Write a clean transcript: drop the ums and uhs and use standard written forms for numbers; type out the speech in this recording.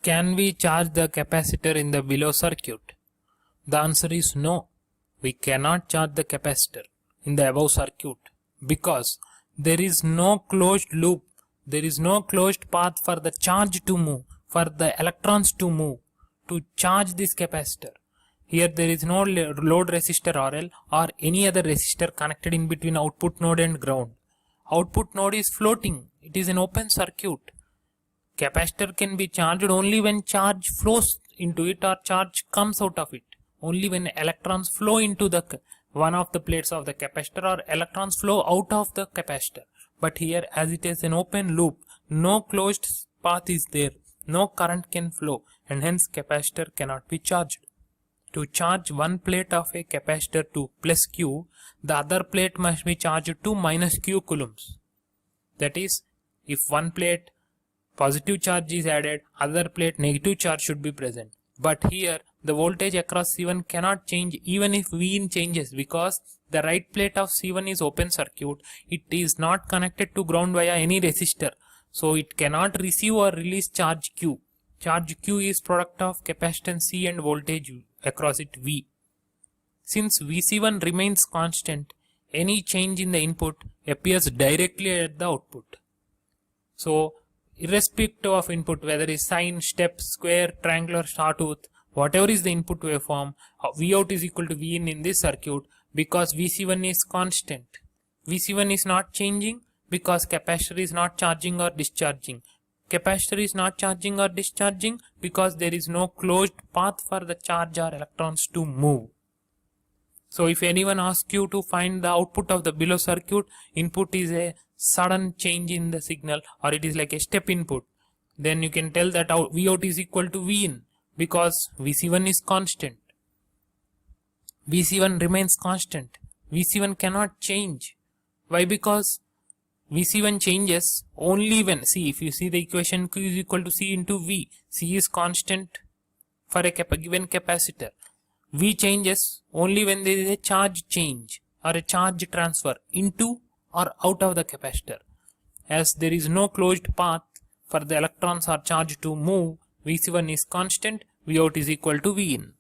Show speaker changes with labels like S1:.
S1: Can we charge the capacitor in the below circuit? The answer is no. We cannot charge the capacitor in the above circuit because there is no closed loop. There is no closed path for the charge to move, for the electrons to move, to charge this capacitor. Here there is no load resistor RL or any other resistor connected in between output node and ground. Output node is floating. It is an open circuit. Capacitor can be charged only when charge flows into it or charge comes out of it. Only when electrons flow into the one of the plates of the capacitor or electrons flow out of the capacitor. But here, as it is an open loop, no closed path is there, no current can flow, and hence capacitor cannot be charged. To charge one plate of a capacitor to plus Q, the other plate must be charged to minus Q coulombs. That is, if one plate positive charge is added, other plate negative charge should be present. But here the voltage across C1 cannot change even if Vin changes, because the right plate of C1 is open circuit. It is not connected to ground via any resistor, so it cannot receive or release charge Q. Charge Q is product of capacitance C and voltage across it V. Since Vc1 remains constant, any change in the input appears directly at the output. So irrespective of input, whether it is sine, step, square, triangular, sawtooth, whatever is the input waveform, Vout is equal to Vin in this circuit because Vc1 is constant. Vc1 is not changing because capacitor is not charging or discharging. Capacitor is not charging or discharging because there is no closed path for the charge or electrons to move. So if anyone asks you to find the output of the below circuit, input is a sudden change in the signal or it is like a step input, then you can tell that Vout is equal to Vin because Vc1 is constant. Vc1 remains constant. Vc1 cannot change. Why? Because Vc1 changes only when, see, if you see the equation, Q is equal to C into V. C is constant for a given capacitor. V changes only when there is a charge change or a charge transfer into or out of the capacitor. As there is no closed path for the electrons or charge to move, Vc1 is constant, Vout is equal to Vin.